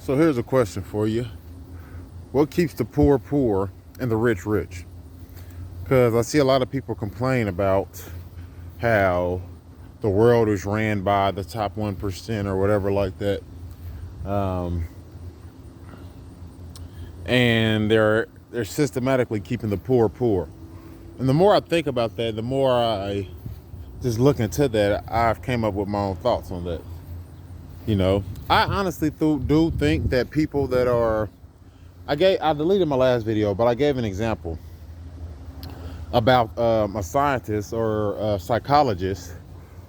So here's a question for you. What keeps the poor poor and the rich rich? Because I see a lot of people complain about how the world is ran by the top 1% or whatever like that. Um, and they're systematically keeping the poor poor. And the more I think about that, the more I just look into that, I've came up with my own thoughts on that. I honestly do think that people that are, I deleted my last video, but I gave an example about a scientist or a psychologist.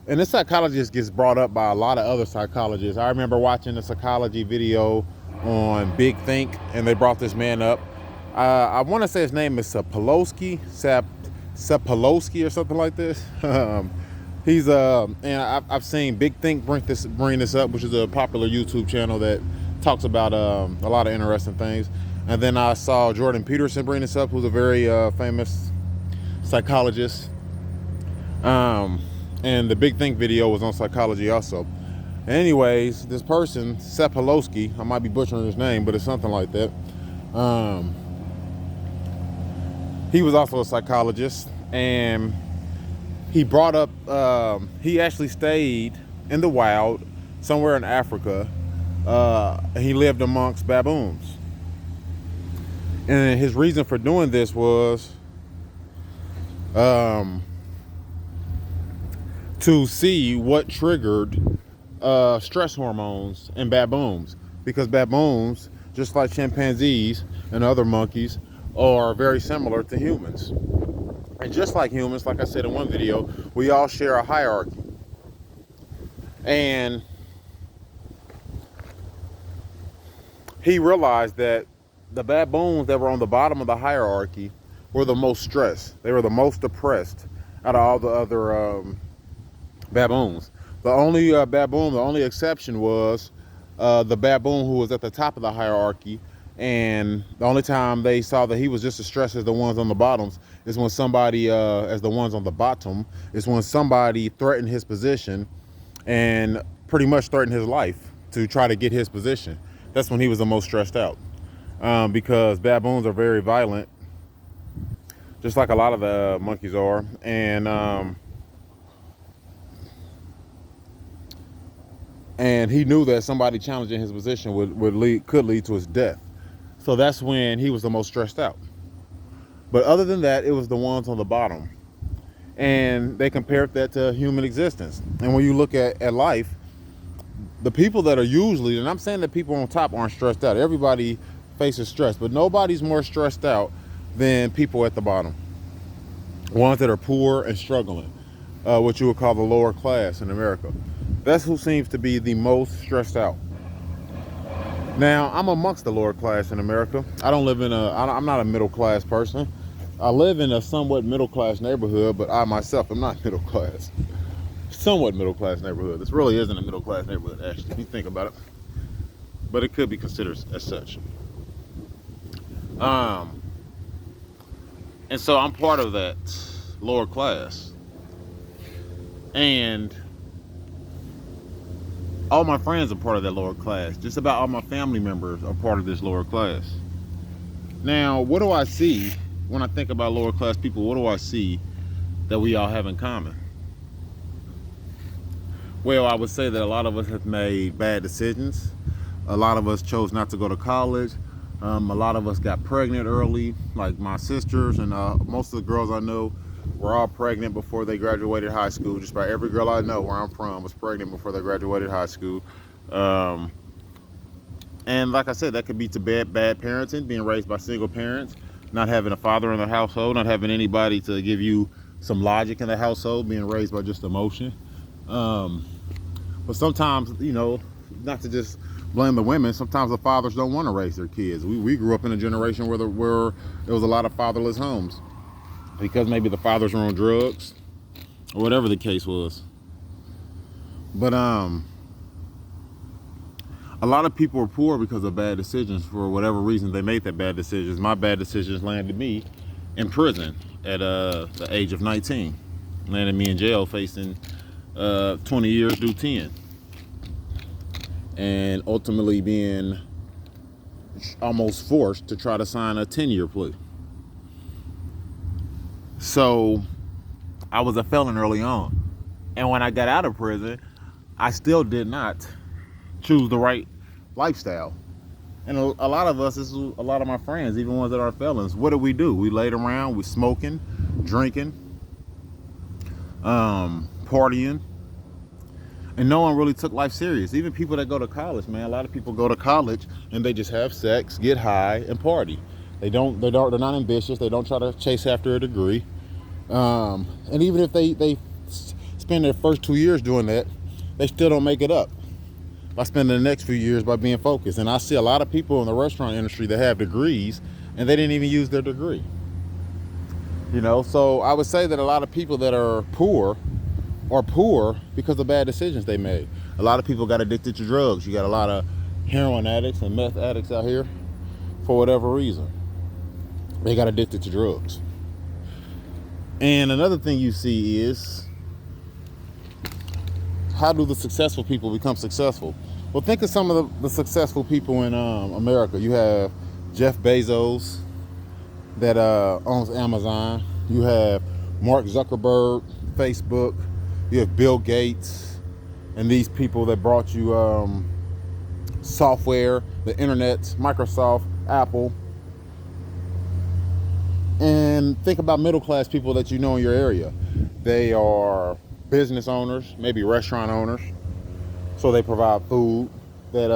And this psychologist gets brought up by a lot of other psychologists. I remember watching a psychology video on Big Think, and they brought this man up. I want to say his name is Sapolsky or something like this. He's and I've seen Big Think bring this up, which is a popular YouTube channel that talks about a lot of interesting things. And then I saw Jordan Peterson bring this up, who's a very famous psychologist. And the Big Think video was on psychology also. Anyways, this person, Sapolsky, I might be butchering his name, but it's something like that. He was also a psychologist, and he brought up, he actually stayed in the wild somewhere in Africa. He lived amongst baboons. And his reason for doing this was to see what triggered stress hormones in baboons. Because baboons, just like chimpanzees and other monkeys, are very similar to humans. And just like humans, like I said in one video, we all share a hierarchy. And he realized that the baboons that were on the bottom of the hierarchy were the most stressed. They were the most depressed out of all the other baboons. The only baboon, the only exception was the baboon who was at the top of the hierarchy. And the only time they saw that he was just as stressed as the ones on the bottoms is when somebody, as the ones on the bottom, is when somebody threatened his position and pretty much threatened his life to try to get his position. That's when he was the most stressed out. Because baboons are very violent, just like a lot of the monkeys are. And he knew that somebody challenging his position could lead to his death. So that's when he was the most stressed out. But other than that, it was the ones on the bottom. And they compared that to human existence. And when you look at life, the people that are usually, and I'm saying that people on top aren't stressed out. Everybody faces stress, but nobody's more stressed out than people at the bottom. Ones that are poor and struggling, what you would call the lower class in America. That's who seems to be the most stressed out. Now, I'm amongst the lower class in America. I don't live in I'm not a middle class person. I live in a somewhat middle class neighborhood, but I myself am not middle class. Somewhat middle class neighborhood. This really isn't a middle class neighborhood, actually, if you think about it. But it could be considered as such. And so I'm part of that lower class. And all my friends are part of that lower class. Just about all my family members are part of this lower class. Now, what do I see when I think about lower class people? What do I see that we all have in common? Well, I would say that a lot of us have made bad decisions. A lot of us chose not to go to college. A lot of us got pregnant early, like my sisters and most of the girls I know were all pregnant before they graduated high school. Just about every girl I know where I'm from was pregnant before they graduated high school. And like I said, that could be to bad parenting, being raised by single parents, not having a father in the household, not having anybody to give you some logic in the household, being raised by just emotion. But sometimes, not to just blame the women, sometimes the fathers don't want to raise their kids. We grew up in a generation where there was a lot of fatherless homes because maybe the fathers were on drugs or whatever the case was. But a lot of people are poor because of bad decisions. For whatever reason they made that bad decisions. My bad decisions landed me in prison at the age of 19. Landed me in jail facing 20 years, do 10. And ultimately being almost forced to try to sign a 10-year plea. So I was a felon early on. And when I got out of prison, I still did not choose the right lifestyle. And a lot of us, this is a lot of my friends, even ones that are felons, what do? We laid around, we smoking, drinking, partying, and no one really took life serious. Even people that go to college, man, a lot of people go to college and they just have sex, get high, and party. They're not ambitious. They don't try to chase after a degree. And even if they spend their first 2 years doing that, they still don't make it up by spending the next few years by being focused. And I see a lot of people in the restaurant industry that have degrees and they didn't even use their degree. So I would say that a lot of people that are poor because of bad decisions they made. A lot of people got addicted to drugs. You got a lot of heroin addicts and meth addicts out here for whatever reason. They got addicted to drugs. And another thing you see is, how do the successful people become successful? Well, think of some of the successful people in America. You have Jeff Bezos that owns Amazon. You have Mark Zuckerberg, Facebook. You have Bill Gates and these people that brought you software, the internet, Microsoft, Apple. And think about middle class people that you know in your area. They are business owners, maybe restaurant owners. So they provide food that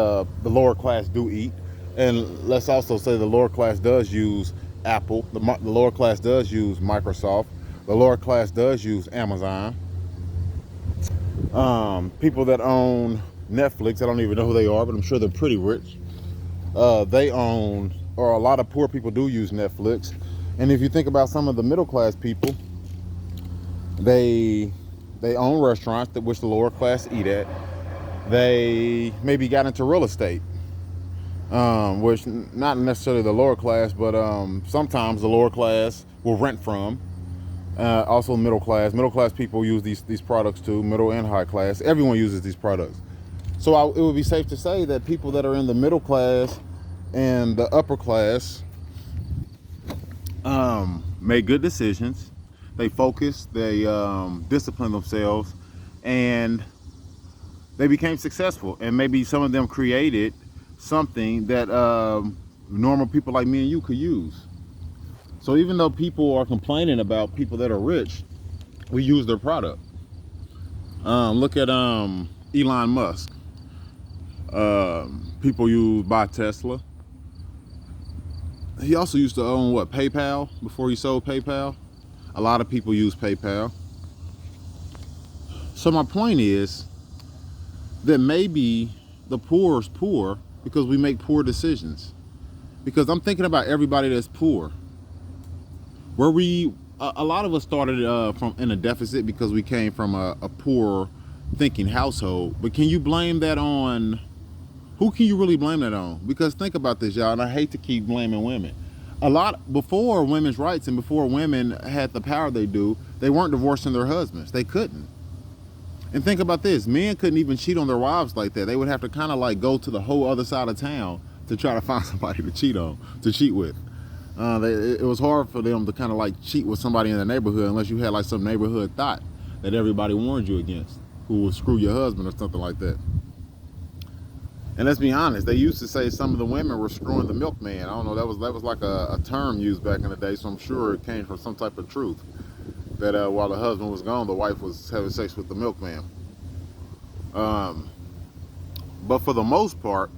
the lower class do eat. And let's also say the lower class does use Apple. The lower class does use Microsoft. The lower class does use Amazon. People that own Netflix, I don't even know who they are, but I'm sure they're pretty rich. They own, or a lot of poor people do use Netflix. And if you think about some of the middle class people, they own restaurants that which the lower class eat at. They maybe got into real estate, which not necessarily the lower class, but sometimes the lower class will rent from. Also middle class people use these products too, middle and high class. Everyone uses these products. So it would be safe to say that people that are in the middle class and the upper class made good decisions. They focused, they disciplined themselves, and they became successful. And maybe some of them created something that normal people like me and you could use. So even though people are complaining about people that are rich, we use their product. Look at Elon Musk. People buy Tesla. He also used to own PayPal before he sold PayPal. A lot of people use PayPal. So my point is that maybe the poor is poor because we make poor decisions. Because I'm thinking about everybody that's poor. A lot of us started from in a deficit because we came from a poor thinking household. But can you blame that on? Who can you really blame that on? Because think about this, y'all, and I hate to keep blaming women. A lot before women's rights and before women had the power they do, they weren't divorcing their husbands. They couldn't. And think about this, men couldn't even cheat on their wives like that. They would have to kind of like go to the whole other side of town to try to find somebody to cheat with. It was hard for them to kind of like cheat with somebody in the neighborhood unless you had like some neighborhood thought that everybody warned you against, who would screw your husband or something like that. And let's be honest, they used to say some of the women were screwing the milkman. I don't know, that was like a term used back in the day, so I'm sure it came from some type of truth. That while the husband was gone, the wife was having sex with the milkman. But for the most part,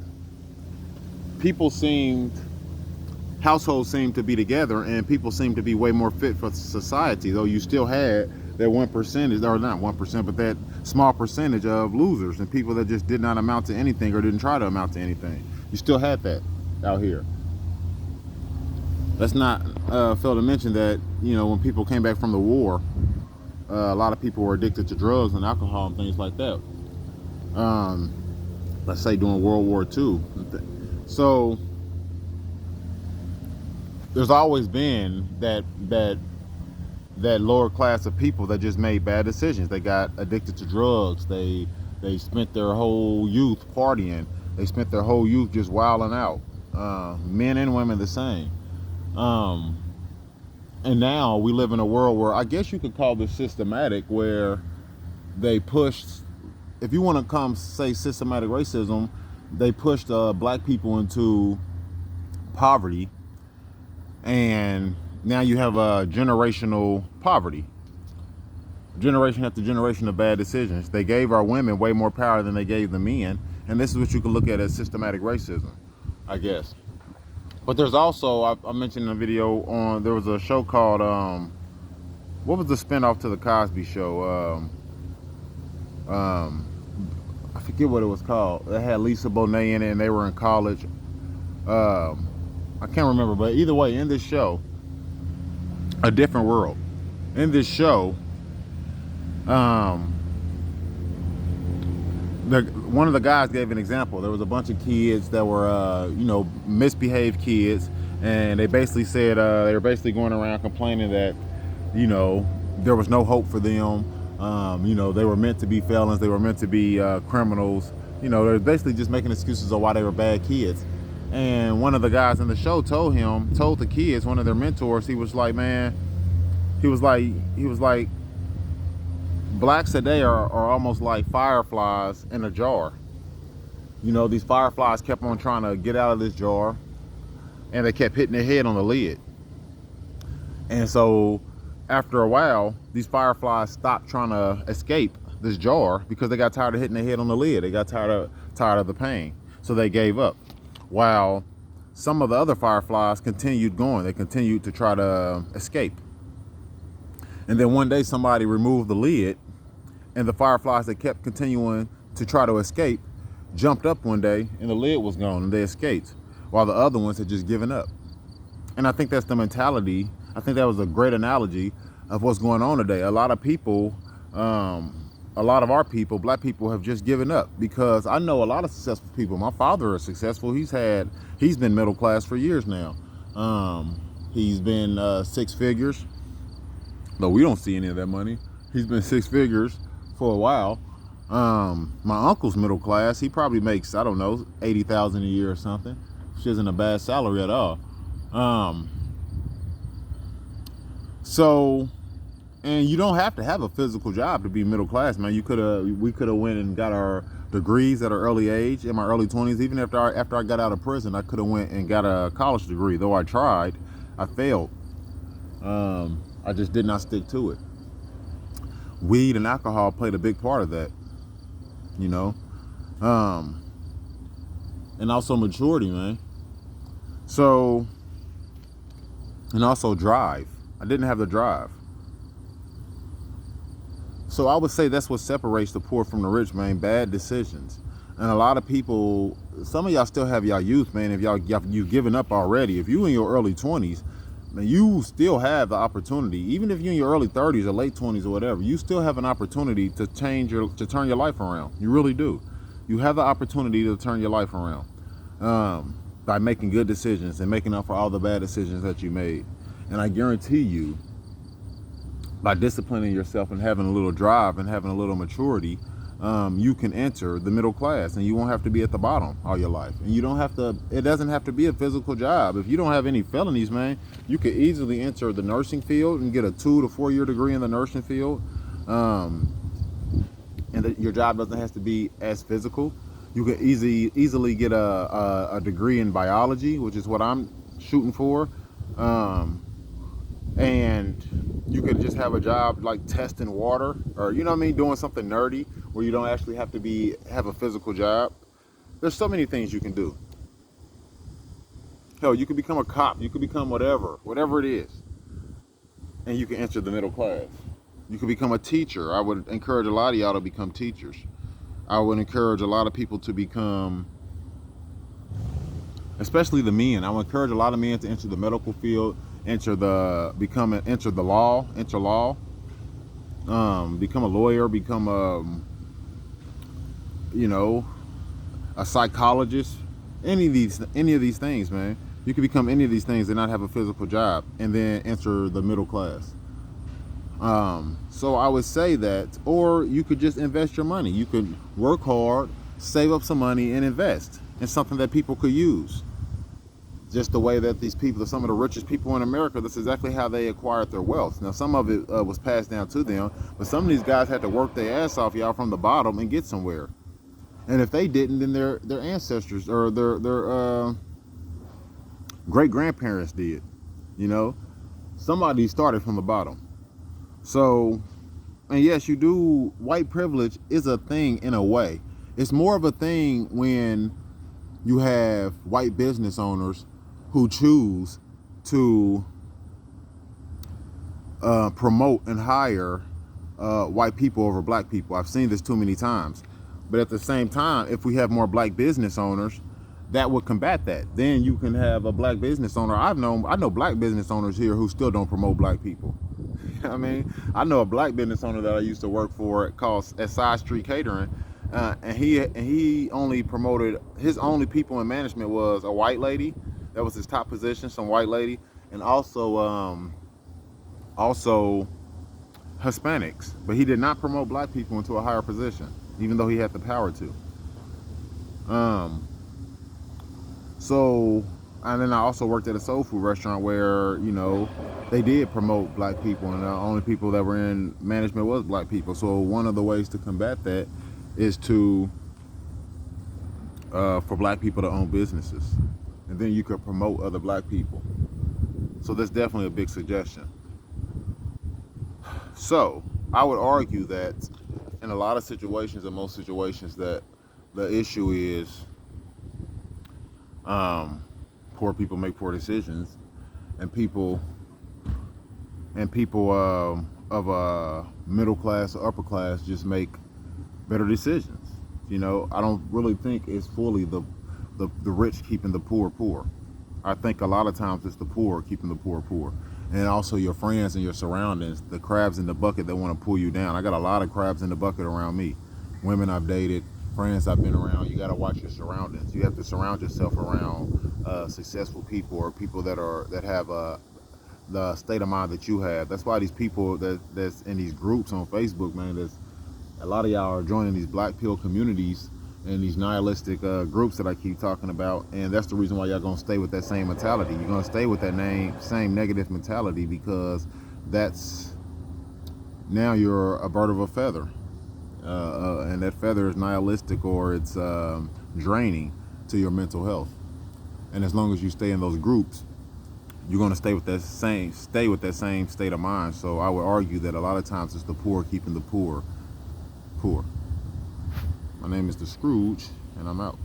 households seemed to be together, and people seemed to be way more fit for society, though you still had that 1%, or not 1%, but that small percentage of losers and people that just did not amount to anything or didn't try to amount to anything. You still had that out here. Let's not fail to mention that, when people came back from the war, a lot of people were addicted to drugs and alcohol and things like that. Let's say during World War II. So there's always been that lower class of people that just made bad decisions. They got addicted to drugs. They spent their whole youth partying. They spent their whole youth just wilding out. men and women the same. Um, and now we live in a world where I guess you could call this systematic, where they pushed, if you want to come say systematic racism, they pushed black people into poverty, and now you have a generational poverty, generation after generation of bad decisions. They gave our women way more power than they gave the men, and this is what you can look at as systematic racism, I guess. But there's also, I mentioned in a video on, there was a show called, what was the spinoff to the Cosby Show? I forget what it was called. It had Lisa Bonet in it, and they were in college. I can't remember, but either way, in this show, A Different World, in this show, one of the guys gave an example. There was a bunch of kids that were, misbehaved kids, and they basically said they were basically going around complaining that, there was no hope for them. They were meant to be felons. They were meant to be criminals. They're basically just making excuses of why they were bad kids. And one of the guys in the show told the kids, one of their mentors, he was like, blacks today are almost like fireflies in a jar. These fireflies kept on trying to get out of this jar, and they kept hitting their head on the lid. And so after a while, these fireflies stopped trying to escape this jar because they got tired of hitting their head on the lid. They got tired of the pain. So they gave up. While some of the other fireflies continued going. They continued to try to escape. And then one day somebody removed the lid, and the fireflies that kept continuing to try to escape jumped up one day, and the lid was gone and they escaped, while the other ones had just given up. And I think that's the mentality. I think that was a great analogy of what's going on today. A lot of people, a lot of our people, black people, have just given up, because I know a lot of successful people. My father is successful. He's been middle class for years now. He's been 6 figures, though we don't see any of that money. He's been 6 figures for a while. My uncle's middle class. He probably makes, I don't know, $80,000 a year or something, which isn't a bad salary at all. And you don't have to have a physical job to be middle class, man. We could have went and got our degrees at an early age, in my early 20s. Even after I got out of prison, I could have went and got a college degree. Though I tried, I failed. I just did not stick to it. Weed and alcohol played a big part of that, and also maturity, man. So, and also drive. I didn't have the drive. So I would say that's what separates the poor from the rich, man. Bad decisions. And a lot of people, some of y'all still have y'all youth, man. If you've given up already, if you in your early 20s, man, you still have the opportunity. Even if you're in your early 30s or late 20s or whatever, you still have an opportunity to turn your life around. You really do. You have the opportunity to turn your life around by making good decisions and making up for all the bad decisions that you made. And I guarantee you, by disciplining yourself and having a little drive and having a little maturity, you can enter the middle class, and you won't have to be at the bottom all your life. And it doesn't have to be a physical job. If you don't have any felonies, man, you could easily enter the nursing field and get a 2 to 4 year degree in the nursing field. Your job doesn't have to be as physical. You could easily get a degree in biology, which is what I'm shooting for. And you could just have a job like testing water, or doing something nerdy where you don't actually have to have a physical job. There's so many things you can do. Hell, you could become a cop, you could become whatever it is, and you can enter the middle class. You could become a teacher. I would encourage a lot of y'all to become teachers. I would encourage a lot of people to become, especially the men. I would encourage a lot of men to enter the medical field, enter law, become a lawyer, become a psychologist, any of these things, man. You can become any of these things and not have a physical job, and then enter the middle class. So I would say that, or you could just invest your money. You could work hard, save up some money, and invest in something that people could use. just the way that these people, some of the richest people in America, that's exactly how they acquired their wealth. Now, some of it was passed down to them, but some of these guys had to work their ass off, y'all, from the bottom and get somewhere. And if they didn't, then their ancestors or their great grandparents did. You know, somebody started from the bottom. So, and yes, you do. White privilege is a thing in a way. It's more of a thing when you have white business owners who choose to promote and hire white people over black people. I've seen this too many times. But at the same time, if we have more black business owners, that would combat that. Then you can have a black business owner. I know black business owners here who still don't promote black people. I mean, I know a black business owner that I used to work for called Side Street Catering, and he only promoted, his only people in management was a white lady. That was his top position, some white lady, and also Hispanics. But he did not promote black people into a higher position, even though he had the power to. So, and then I also worked at a soul food restaurant where, you know, they did promote black people, and the only people that were in management was black people. So one of the ways to combat that is to for black people to own businesses, and then you could promote other black people. So that's definitely a big suggestion. So I would argue that in a lot of situations, in most situations, that the issue is poor people make poor decisions, and people of middle class or upper class just make better decisions. You know, I don't really think it's fully the rich keeping the poor poor. I think a lot of times it's the poor keeping the poor poor. And also your friends and your surroundings, the crabs in the bucket that want to pull you down. I got a lot of crabs in the bucket around me. Women I've dated, friends I've been around. You got to watch your surroundings. You have to surround yourself around successful people, or people that have the state of mind that you have. That's why these people that's in these groups on Facebook, man, there's a lot of y'all are joining these black pill communities and these nihilistic groups that I keep talking about, and that's the reason why y'all gonna stay with that same mentality. You're gonna stay with that same negative mentality, because that's, now you're a bird of a feather, and that feather is nihilistic, or it's draining to your mental health. And as long as you stay in those groups, you're gonna stay with that same state of mind. So I would argue that a lot of times it's the poor keeping the poor poor. My name is The Scrooge, and I'm out.